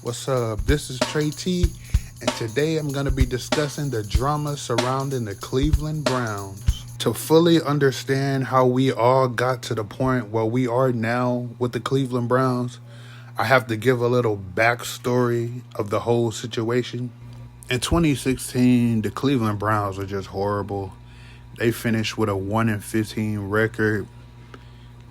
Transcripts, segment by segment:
What's up? This is Trey T, and today I'm going to be discussing the drama surrounding the Cleveland Browns. To fully understand how we all got to the point where we are now with the Cleveland Browns, I have to give a little backstory of the whole situation. In 2016, the Cleveland Browns were just horrible. They finished with a 1-15 record.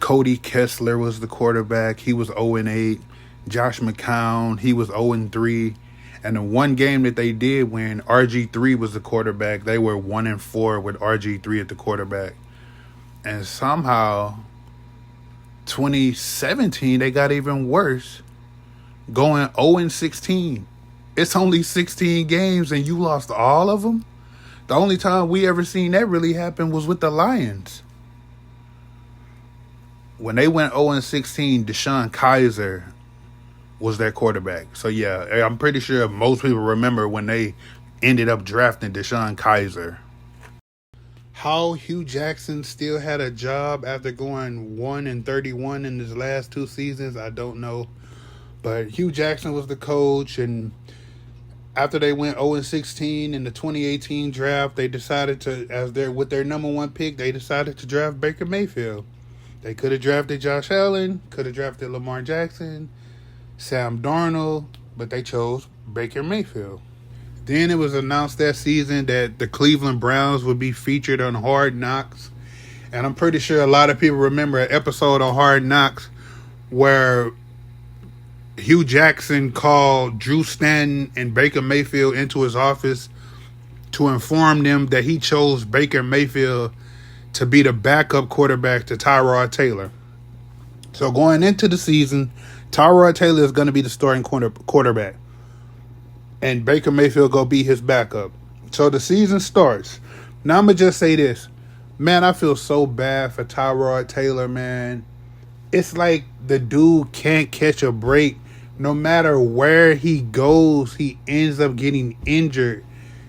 Cody Kessler was the quarterback. He was 0-8. Josh McCown, he was 0-3. And the one game that they did when RG3 was the quarterback, they were 1-4 with RG3 at the quarterback. And somehow, 2017, they got even worse, going 0-16. It's only 16 games and you lost all of them? The only time we ever seen that really happen was with the Lions. When they went 0-16, Deshaun Kaiser was their quarterback. So, yeah, I'm pretty sure most people remember when they ended up drafting Deshaun Kaiser. How Hugh Jackson still had a job after going 1-31 in his last two seasons, I don't know. But Hugh Jackson was the coach, and after they went 0-16 in the 2018 draft, they decided to, with their number one pick, they decided to draft Baker Mayfield. They could have drafted Josh Allen, could have drafted Lamar Jackson, Sam Darnold, but they chose Baker Mayfield. Then it was announced that season that the Cleveland Browns would be featured on Hard Knocks. And I'm pretty sure a lot of people remember an episode on Hard Knocks where Hugh Jackson called Drew Stanton and Baker Mayfield into his office to inform them that he chose Baker Mayfield to be the backup quarterback to Tyrod Taylor. So going into the season, Tyrod Taylor is going to be the starting quarterback, and Baker Mayfield going to be his backup. So the season starts. Now I'm going to just say this. Man, I feel so bad for Tyrod Taylor, man. It's like the dude can't catch a break. No matter where he goes, he ends up getting injured.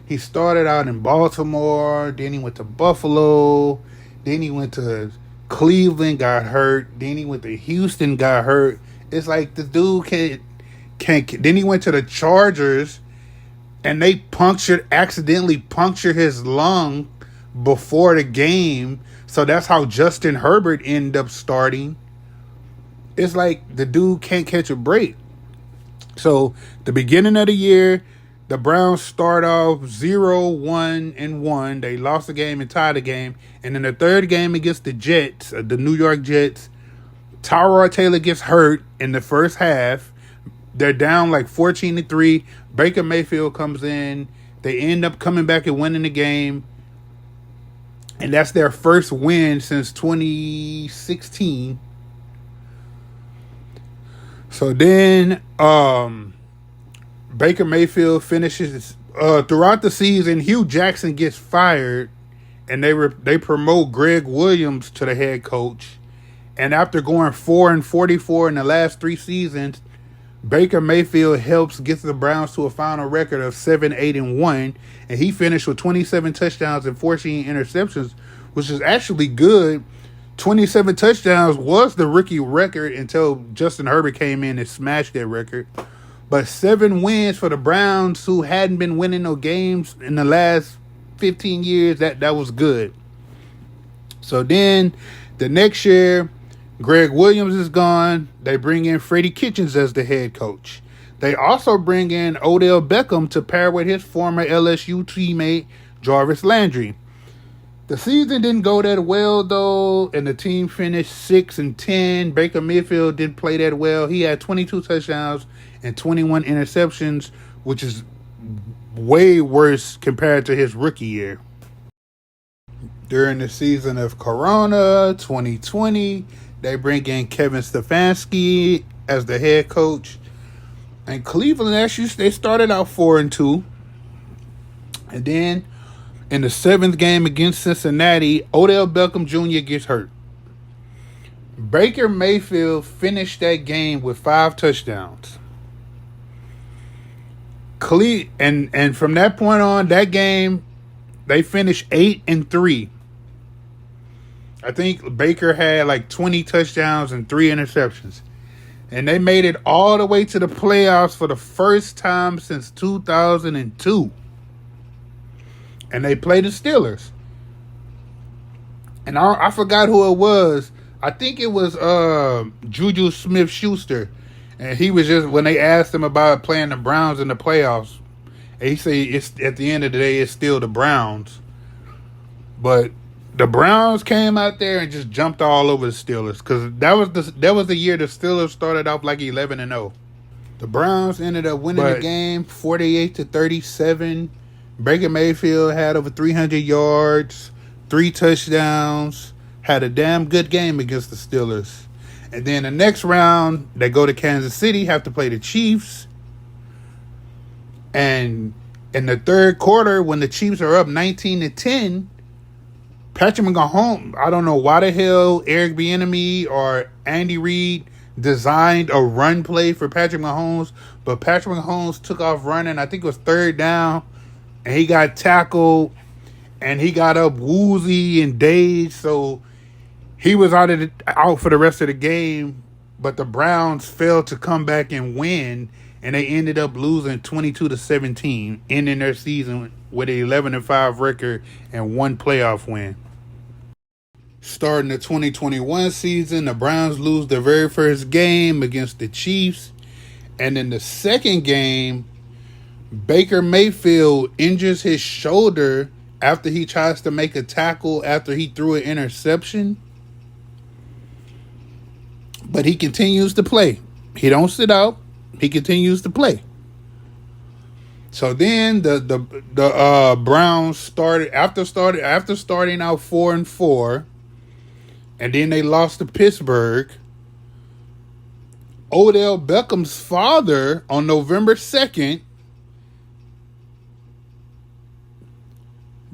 He started out in Baltimore, then he went to Buffalo, then he went to Cleveland, got hurt, then he went to Houston, got hurt. It's like the dude can't. Then he went to the Chargers, and they accidentally punctured his lung before the game. So that's how Justin Herbert ended up starting. It's like the dude can't catch a break. So the beginning of the year, the Browns start off 0-1-1. They lost the game and tied the game. And in the third game against the Jets, the New York Jets, Tyrod Taylor gets hurt in the first half. They're down like 14-3. Baker Mayfield comes in. They end up coming back and winning the game. And that's their first win since 2016. So then Baker Mayfield finishes throughout the season. Hugh Jackson gets fired, and they promote Greg Williams to the head coach. And after going 4-44 in the last three seasons, Baker Mayfield helps get the Browns to a final record of 7-8-1, and he finished with 27 touchdowns and 14 interceptions, which is actually good. 27 touchdowns was the rookie record until Justin Herbert came in and smashed that record. But 7 wins for the Browns, who hadn't been winning no games in the last 15 years, that was good. So then the next year, Greg Williams is gone. They bring in Freddie Kitchens as the head coach. They also bring in Odell Beckham to pair with his former LSU teammate, Jarvis Landry. The season didn't go that well, though, and the team finished 6-10. Baker Mayfield didn't play that well. He had 22 touchdowns and 21 interceptions, which is way worse compared to his rookie year. During the season of Corona 2020, they bring in Kevin Stefanski as the head coach. And Cleveland, actually, they started out 4-2. And then in the 7th game against Cincinnati, Odell Beckham Jr. gets hurt. Baker Mayfield finished that game with 5 touchdowns. And from that point on, that game, they finished 8-3. I think Baker had like 20 touchdowns and 3 interceptions. And they made it all the way to the playoffs for the first time since 2002. And they played the Steelers. And I forgot who it was. I think it was Juju Smith-Schuster. And he was just, when they asked him about playing the Browns in the playoffs, and he said, it's, at the end of the day, it's still the Browns. But the Browns came out there and just jumped all over the Steelers, because that was the year the Steelers started off like 11-0. The Browns ended up winning the game 48-37. Baker Mayfield had over 300 yards, 3 touchdowns, had a damn good game against the Steelers. And then the next round, they go to Kansas City, have to play the Chiefs. And in the third quarter, when the Chiefs are up 19-10, Patrick Mahomes, I don't know why the hell Eric Bieniemy or Andy Reid designed a run play for Patrick Mahomes, but Patrick Mahomes took off running. I think it was third down, and he got tackled, and he got up woozy and dazed, so he was out for the rest of the game. But the Browns failed to come back and win, and they ended up losing 22-17, ending their season with an 11-5 record and 1 playoff win. Starting the 2021 season, the Browns lose their very first game against the Chiefs. And in the second game, Baker Mayfield injures his shoulder after he tries to make a tackle after he threw an interception. But he continues to play. He don't sit out. He continues to play. So then the Browns started after starting out 4-4, and then they lost to Pittsburgh. Odell Beckham's father on November 2nd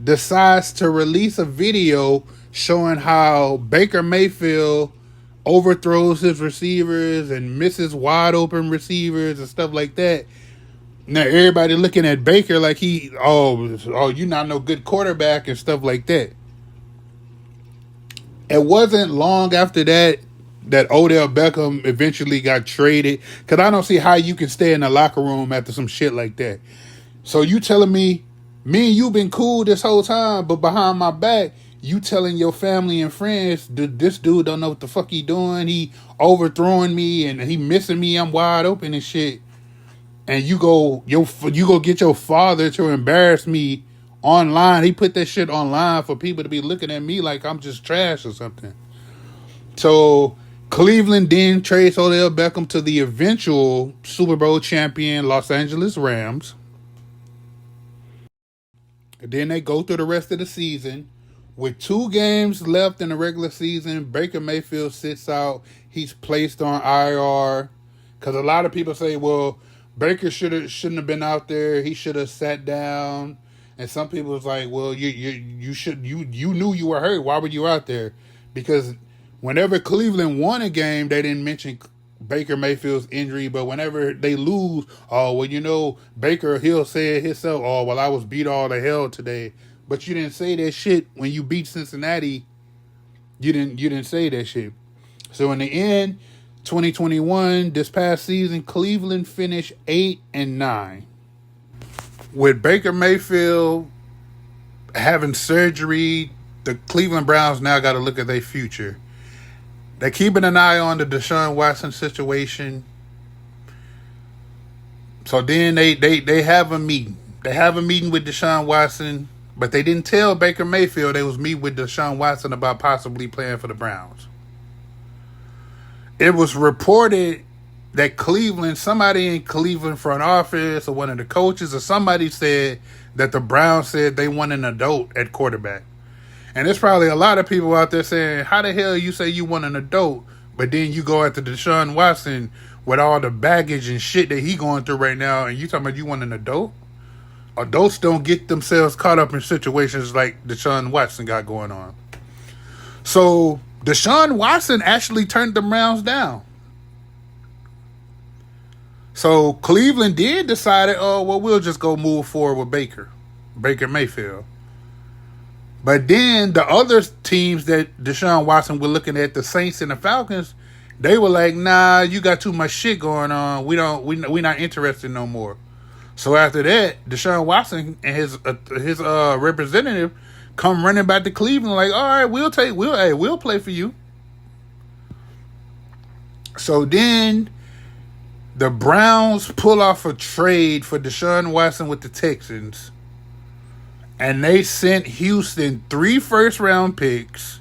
decides to release a video showing how Baker Mayfield overthrows his receivers and misses wide open receivers and stuff like that. Now everybody looking at Baker like you're not no good quarterback and stuff like that. It wasn't long after that Odell Beckham eventually got traded, because I don't see how you can stay in the locker room after some shit like that. So you telling me and you been cool this whole time, but behind my back, you telling your family and friends, this dude don't know what the fuck he doing. He overthrowing me and he missing me. I'm wide open and shit. And you go get your father to embarrass me online. He put that shit online for people to be looking at me like I'm just trash or something. So Cleveland then trades Odell Beckham to the eventual Super Bowl champion Los Angeles Rams. And then they go through the rest of the season. With 2 games left in the regular season, Baker Mayfield sits out. He's placed on IR. Because a lot of people say, well, Baker shouldn't have been out there. He should have sat down. And some people was like, well, you knew you were hurt. Why were you out there? Because whenever Cleveland won a game, they didn't mention Baker Mayfield's injury. But whenever they lose, Baker, he'll say it himself, I was beat all to hell today. But you didn't say that shit when you beat Cincinnati. You didn't say that shit. So in the end, 2021, this past season, Cleveland finished 8-9. With Baker Mayfield having surgery, the Cleveland Browns now got to look at their future. They're keeping an eye on the Deshaun Watson situation. So then they have a meeting. They have a meeting with Deshaun Watson, but they didn't tell Baker Mayfield they was meeting with Deshaun Watson about possibly playing for the Browns. It was reported that somebody in Cleveland front office or one of the coaches or somebody said that the Browns said they want an adult at quarterback. And there's probably a lot of people out there saying, how the hell you say you want an adult, but then you go after Deshaun Watson with all the baggage and shit that he going through right now, and you talking about you want an adult? Adults don't get themselves caught up in situations like Deshaun Watson got going on. So Deshaun Watson actually turned the Browns down. So Cleveland did decide, we'll just go move forward with Baker Mayfield. But then the other teams that Deshaun Watson was looking at, the Saints and the Falcons, They were like, nah, you got too much shit going on. We not interested no more. So after that, Deshaun Watson and his representative come running back to Cleveland like, all right, we'll play for you. So then the Browns pull off a trade for Deshaun Watson with the Texans. And they sent Houston 3 first-round picks,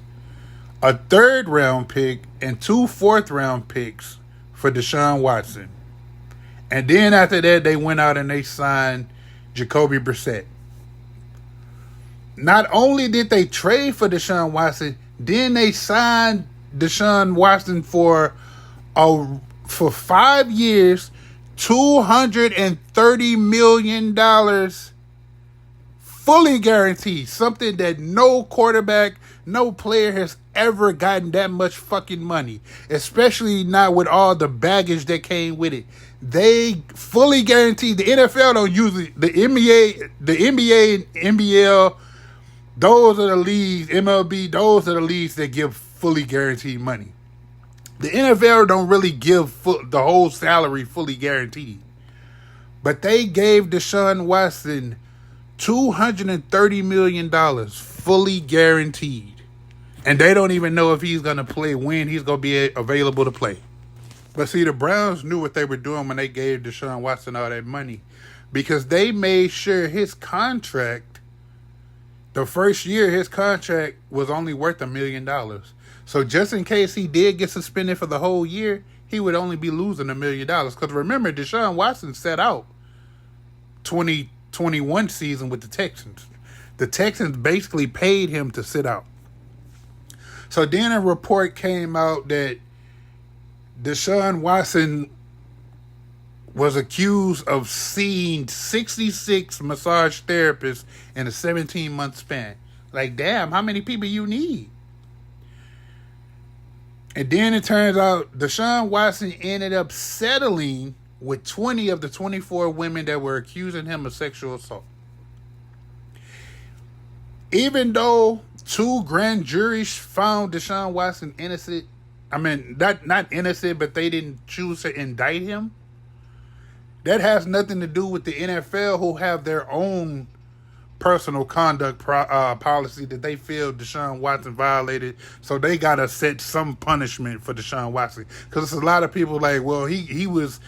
a 3rd-round pick, and 2 4th-round picks for Deshaun Watson. And then after that, they went out and they signed Jacoby Brissett. Not only did they trade for Deshaun Watson, then they signed Deshaun Watson for 5 years, $230 million, fully guaranteed. Something that no quarterback, no player has ever gotten that much fucking money, especially not with all the baggage that came with it. They fully guaranteed. The NFL don't use it. The NBA and NBL, those are the leagues, MLB, those are the leagues that give fully guaranteed money. The NFL don't really give the whole salary fully guaranteed. But they gave Deshaun Watson $230 million fully guaranteed. And they don't even know if he's going to play, when he's going to be available to play. But see, the Browns knew what they were doing when they gave Deshaun Watson all that money. Because they made sure his contract, the first year his contract was only worth $1 million. So just in case he did get suspended for the whole year, he would only be losing $1 million. Because remember, Deshaun Watson set out 2021 season with the Texans. The Texans basically paid him to sit out. So then a report came out that Deshaun Watson was accused of seeing 66 massage therapists in a 17-month span. Like, damn, how many people you need? And then it turns out Deshaun Watson ended up settling with 20 of the 24 women that were accusing him of sexual assault. Even though 2 grand juries found Deshaun Watson innocent, I mean, not innocent, but they didn't choose to indict him. That has nothing to do with the NFL, who have their own personal conduct policy that they feel Deshaun Watson violated. So they got to set some punishment for Deshaun Watson. Because there's a lot of people like, well, he was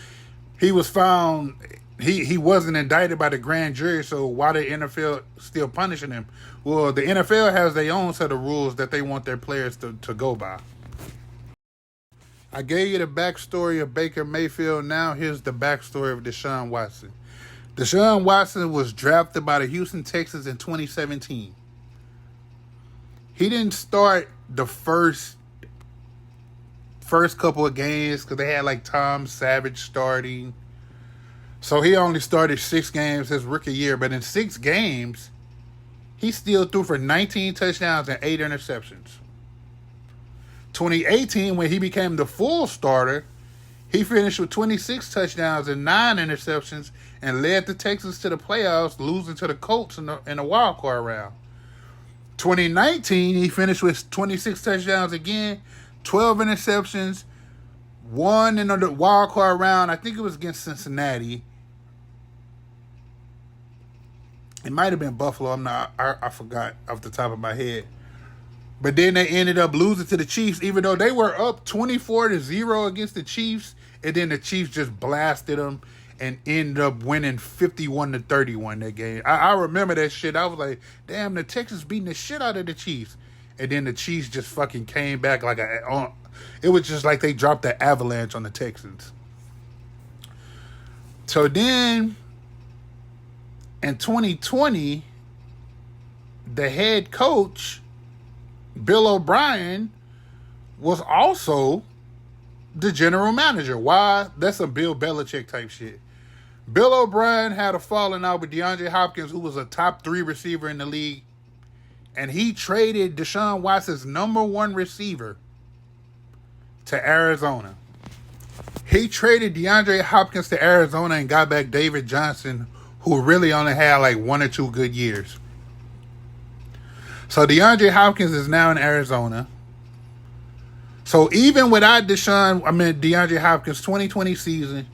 found, he wasn't indicted by the grand jury, so why the NFL still punishing him? Well, the NFL has their own set of rules that they want their players to go by. I gave you the backstory of Baker Mayfield. Now here's the backstory of Deshaun Watson. Deshaun Watson was drafted by the Houston Texans in 2017. He didn't start the first couple of games because they had like Tom Savage starting. So he only started 6 games his rookie year. But in 6 games, he still threw for 19 touchdowns and 8 interceptions. 2018, when he became the full starter, he finished with 26 touchdowns and 9 interceptions and led the Texans to the playoffs, losing to the Colts in the wild card round. 2019, he finished with 26 touchdowns again, 12 interceptions, 1 in the wild card round. I think it was against Cincinnati. It might have been Buffalo. I forgot off the top of my head. But then they ended up losing to the Chiefs, even though they were up 24-0 against the Chiefs. And then the Chiefs just blasted them and ended up winning 51-31 that game. I remember that shit. I was like, damn, the Texans beating the shit out of the Chiefs. And then the Chiefs just fucking came back like it was just like they dropped the avalanche on the Texans. So then in 2020, the head coach, Bill O'Brien, was also the general manager. Why? That's some Bill Belichick type shit. Bill O'Brien had a falling out with DeAndre Hopkins, who was a top 3 receiver in the league. And he traded Deshaun Watson's number 1 receiver to Arizona. He traded DeAndre Hopkins to Arizona and got back David Johnson, who really only had like 1 or 2 good years. So DeAndre Hopkins is now in Arizona. So even without DeAndre Hopkins' 2020 season,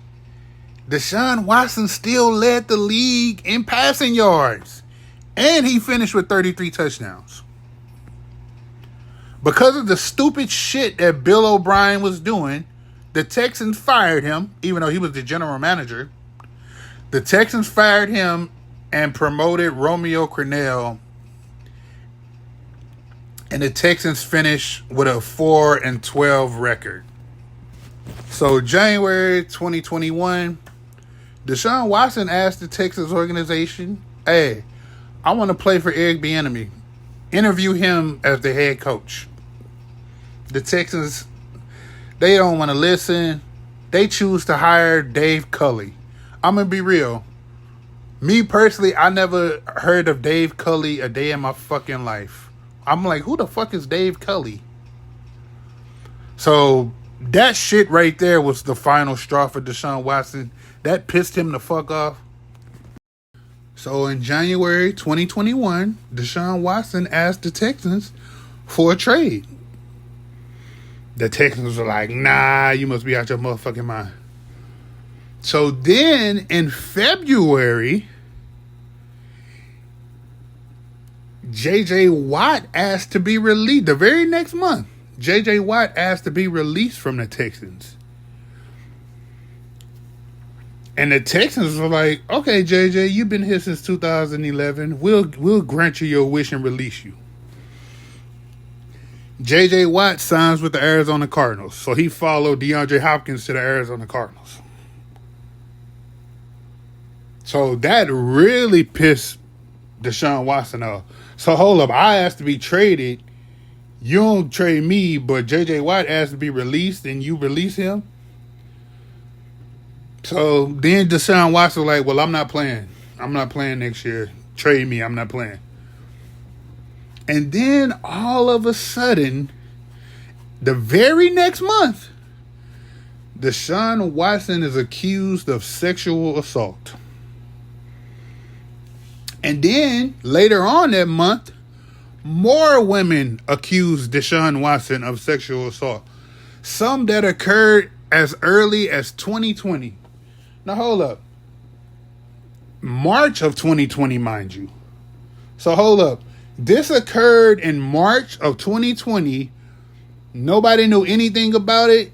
Deshaun Watson still led the league in passing yards. And he finished with 33 touchdowns. Because of the stupid shit that Bill O'Brien was doing, the Texans fired him, even though he was the general manager. The Texans fired him and promoted Romeo Crennel. And the Texans finished with a 4-12 record. So January 2021, Deshaun Watson asked the Texans organization, hey, I want to play for Eric Bieniemy. Interview him as the head coach. The Texans, they don't want to listen. They choose to hire Dave Culley. I'm going to be real. Me personally, I never heard of Dave Culley a day in my fucking life. I'm like, who the fuck is Dave Culley? So that shit right there was the final straw for Deshaun Watson. That pissed him the fuck off. So in January 2021, Deshaun Watson asked the Texans for a trade. The Texans were like, nah, you must be out your motherfucking mind. So then in February, J.J. Watt asked to be released. The very next month, J.J. Watt asked to be released from the Texans. And the Texans were like, okay, J.J., you've been here since 2011. We'll grant you your wish and release you. J.J. Watt signs with the Arizona Cardinals. So he followed DeAndre Hopkins to the Arizona Cardinals. So that really pissed Deshaun Watson off. So hold up, I asked to be traded. You don't trade me, but J.J. Watt asked to be released and you release him? So then Deshaun Watson was like, well, I'm not playing. I'm not playing next year. Trade me, I'm not playing. And then all of a sudden, the very next month, Deshaun Watson is accused of sexual assault. And then later on that month, more women accused Deshaun Watson of sexual assault. Some that occurred as early as 2020. Now hold up. March of 2020, mind you. So hold up. This occurred in March of 2020. Nobody knew anything about it.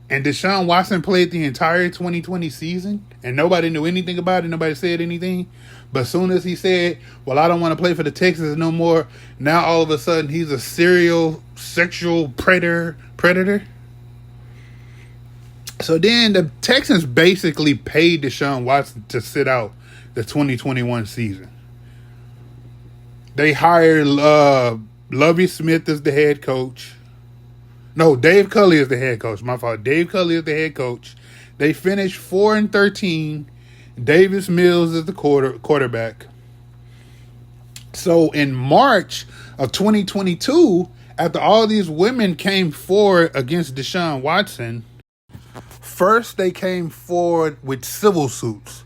And Deshaun Watson played the entire 2020 season. And nobody knew anything about it. Nobody said anything. But as soon as he said, well, I don't want to play for the Texans no more. Now all of a sudden he's a serial sexual predator. So then the Texans basically paid Deshaun Watson to sit out the 2021 season. They hired Lovie Smith as the head coach. No, Dave Culley is the head coach. My fault. Dave Culley is the head coach. They finished 4-13. Davis Mills is the quarterback. So in March of 2022, after all these women came forward against Deshaun Watson, first they came forward with civil suits.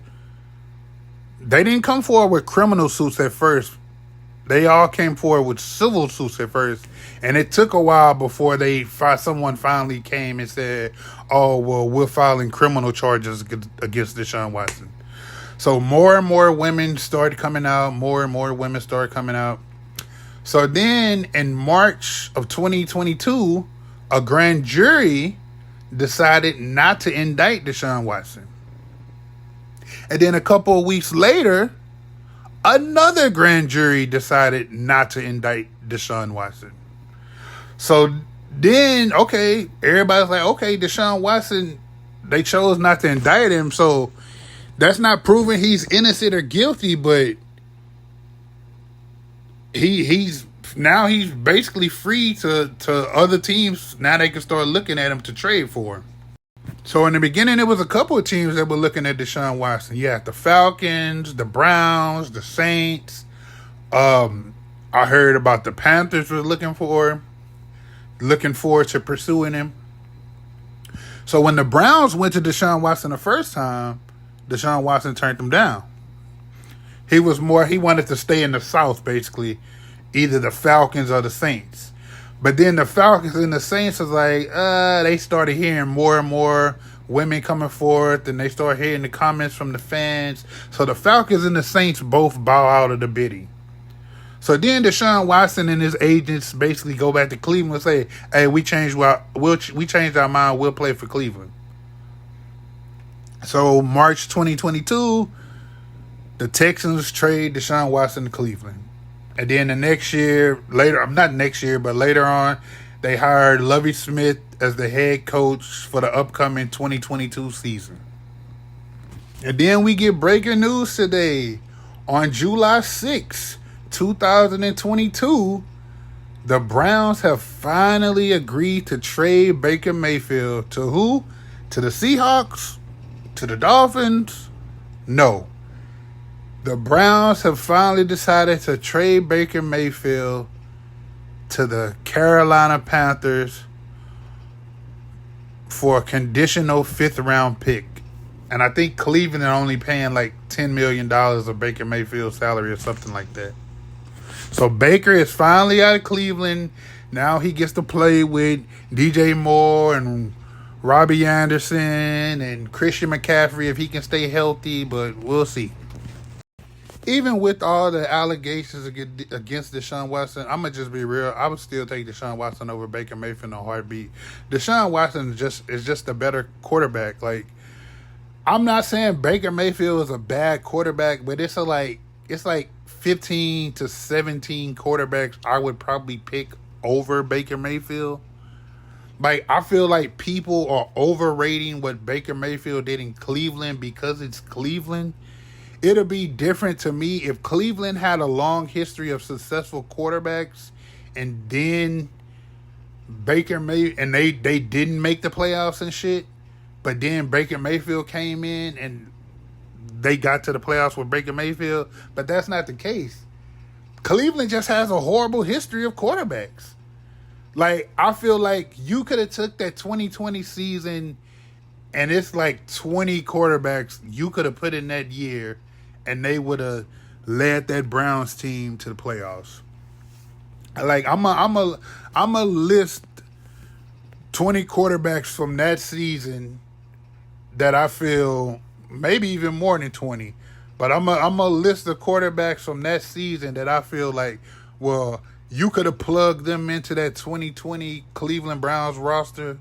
They didn't come forward with criminal suits at first. They all came forward with civil suits at first. And it took a while before someone finally came and said, oh, well, we're filing criminal charges against Deshaun Watson. So more and more women started coming out. More and more women started coming out. So then in March of 2022, a grand jury decided not to indict Deshaun Watson. And then a couple of weeks later, another grand jury decided not to indict Deshaun Watson. So then, okay, everybody's like, okay, Deshaun Watson, they chose not to indict him, so that's not proving he's innocent or guilty, but he's basically free to other teams. Now they can start looking at him to trade for him. So in the beginning, there was a couple of teams that were looking at Deshaun Watson. Yeah, the Falcons, the Browns, the Saints. I heard about the Panthers were looking forward to pursuing him. So when the Browns went to Deshaun Watson the first time, Deshaun Watson turned them down. He wanted to stay in the South, basically, either the Falcons or the Saints. But then the Falcons and the Saints was like, they started hearing more and more women coming forth, and they started hearing the comments from the fans. So the Falcons and the Saints both bow out of the bidding. So then Deshaun Watson and his agents basically go back to Cleveland and say, "Hey, we changed our mind. We'll play for Cleveland." So March 2022, the Texans trade Deshaun Watson to Cleveland. And then later on, they hired Lovie Smith as the head coach for the upcoming 2022 season. And then we get breaking news today. On July 6th, 2022, the Browns have finally agreed to trade Baker Mayfield to who? To the Seahawks? To the Dolphins? No. The Browns have finally decided to trade Baker Mayfield to the Carolina Panthers for a conditional 5th-round pick. And I think Cleveland are only paying like $10 million of Baker Mayfield's salary or something like that. So Baker is finally out of Cleveland. Now he gets to play with DJ Moore and Robbie Anderson and Christian McCaffrey if he can stay healthy, but we'll see. Even with all the allegations against Deshaun Watson, I'm going to just be real. I would still take Deshaun Watson over Baker Mayfield in a heartbeat. Deshaun Watson is just a better quarterback. Like, I'm not saying Baker Mayfield is a bad quarterback, but it's like 15 to 17 quarterbacks I would probably pick over Baker Mayfield. Like, I feel like people are overrating what Baker Mayfield did in Cleveland because it's Cleveland. It'll be different to me if Cleveland had a long history of successful quarterbacks and then and they didn't make the playoffs and shit, but then Baker Mayfield came in and they got to the playoffs with Baker Mayfield. But that's not the case. Cleveland just has a horrible history of quarterbacks. Like, I feel like you could have took that 2020 season and it's like 20 quarterbacks you could have put in that year and they would have led that Browns team to the playoffs. Like, I'm a list 20 quarterbacks from that season that I feel maybe even more than 20. But I'm a list of quarterbacks from that season that I feel like, well, you could have plugged them into that 2020 Cleveland Browns roster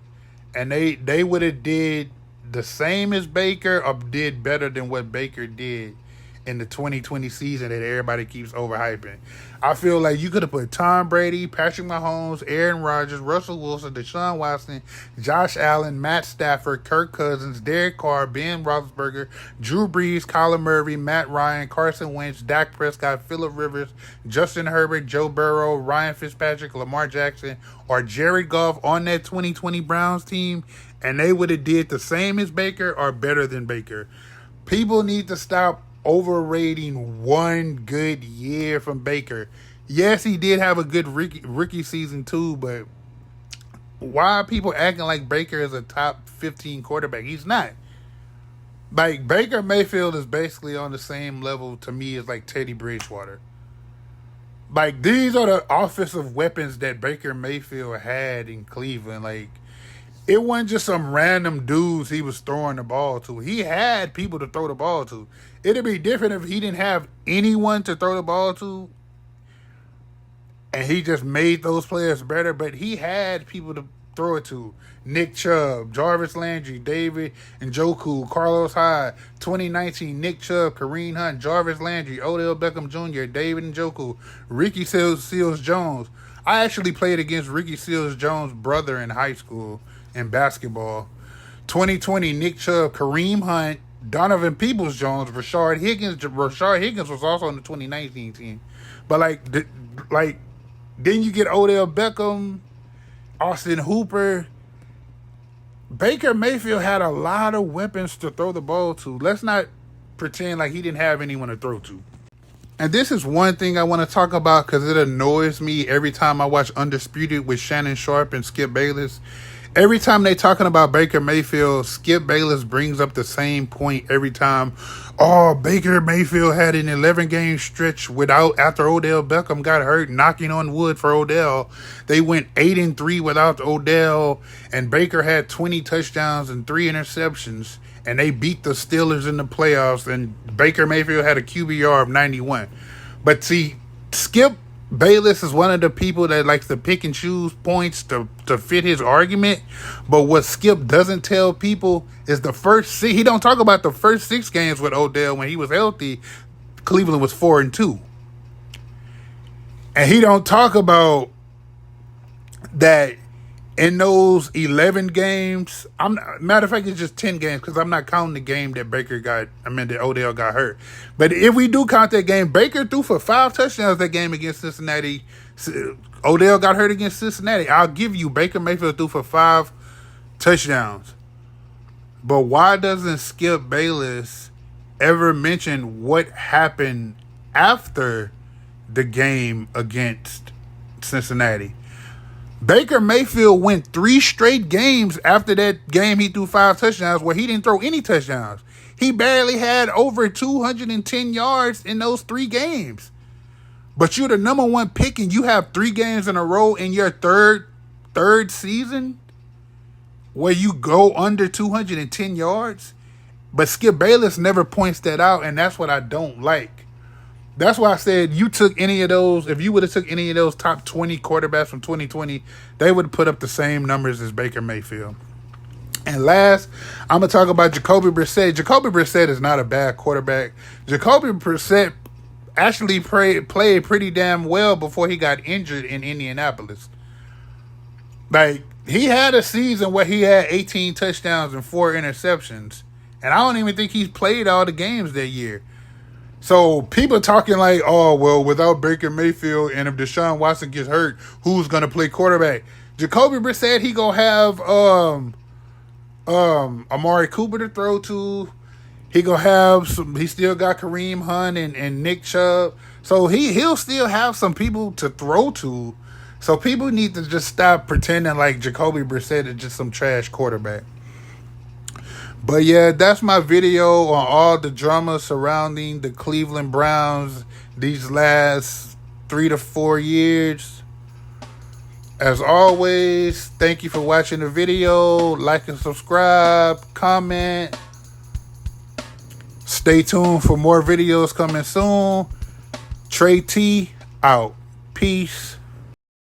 and they would have did the same as Baker or did better than what Baker did in the 2020 season that everybody keeps overhyping. I feel like you could have put Tom Brady, Patrick Mahomes, Aaron Rodgers, Russell Wilson, Deshaun Watson, Josh Allen, Matt Stafford, Kirk Cousins, Derek Carr, Ben Roethlisberger, Drew Brees, Kyler Murray, Matt Ryan, Carson Wentz, Dak Prescott, Phillip Rivers, Justin Herbert, Joe Burrow, Ryan Fitzpatrick, Lamar Jackson, or Jared Goff on that 2020 Browns team, and they would have did the same as Baker or better than Baker. People need to stop overrating one good year from Baker. Yes, he did have a good rookie season too, but why are people acting like Baker is a top 15 quarterback? He's not. Like, Baker Mayfield is basically on the same level to me as like Teddy Bridgewater. Like, these are the offensive weapons that Baker Mayfield had in Cleveland. Like, it wasn't just some random dudes he was throwing the ball to. He had people to throw the ball to. It'd be different if he didn't have anyone to throw the ball to and he just made those players better, but he had people to throw it to. Nick Chubb, Jarvis Landry, David Njoku, Carlos Hyde. 2019, Nick Chubb, Kareem Hunt, Jarvis Landry, Odell Beckham Jr., David Njoku, Ricky Seals-Jones. I actually played against Ricky Seals-Jones' brother in high school in basketball. 2020, Nick Chubb, Kareem Hunt, Donovan Peoples-Jones, Rashard Higgins. Rashard Higgins was also on the 2019 team. But, then you get Odell Beckham, Austin Hooper. Baker Mayfield had a lot of weapons to throw the ball to. Let's not pretend like he didn't have anyone to throw to. And this is one thing I want to talk about because it annoys me every time I watch Undisputed with Shannon Sharpe and Skip Bayless. Every time they talking about Baker Mayfield, Skip Bayless brings up the same point every time. Oh, Baker Mayfield had an 11-game stretch after Odell Beckham got hurt, knocking on wood for Odell. They went 8-3 without Odell, and Baker had 20 touchdowns and 3 interceptions, and they beat the Steelers in the playoffs, and Baker Mayfield had a QBR of 91. But see, Skip Bayless is one of the people that likes to pick and choose points to fit his argument. But what Skip doesn't tell people is he don't talk about the first 6 games with Odell when he was healthy. Cleveland was 4-2. And he don't talk about that in those 11 games. Matter of fact, it's just 10 games because I'm not counting the game that that Odell got hurt. But if we do count that game, Baker threw for 5 touchdowns that game against Cincinnati. Odell got hurt against Cincinnati. I'll give you Baker Mayfield threw for 5 touchdowns. But why doesn't Skip Bayless ever mention what happened after the game against Cincinnati? Baker Mayfield went 3 straight games after that game he threw 5 touchdowns where he didn't throw any touchdowns. He barely had over 210 yards in those 3 games. But you're the number 1 pick and you have 3 games in a row in your third season where you go under 210 yards. But Skip Bayless never points that out, and that's what I don't like. That's why I said if you would have took any of those top 20 quarterbacks from 2020, they would have put up the same numbers as Baker Mayfield. And last, I'm going to talk about Jacoby Brissett. Jacoby Brissett is not a bad quarterback. Jacoby Brissett actually played pretty damn well before he got injured in Indianapolis. Like, he had a season where he had 18 touchdowns and 4 interceptions. And I don't even think he's played all the games that year. So people talking like, oh, well, without Baker Mayfield and if Deshaun Watson gets hurt, who's going to play quarterback? Jacoby Brissett, he going to have Amari Cooper to throw to. He going to have he still got Kareem Hunt and Nick Chubb. So he'll still have some people to throw to. So people need to just stop pretending like Jacoby Brissett is just some trash quarterback. But yeah, that's my video on all the drama surrounding the Cleveland Browns these last 3 to 4 years. As always, thank you for watching the video. Like and subscribe, comment. Stay tuned for more videos coming soon. Trey T out. Peace.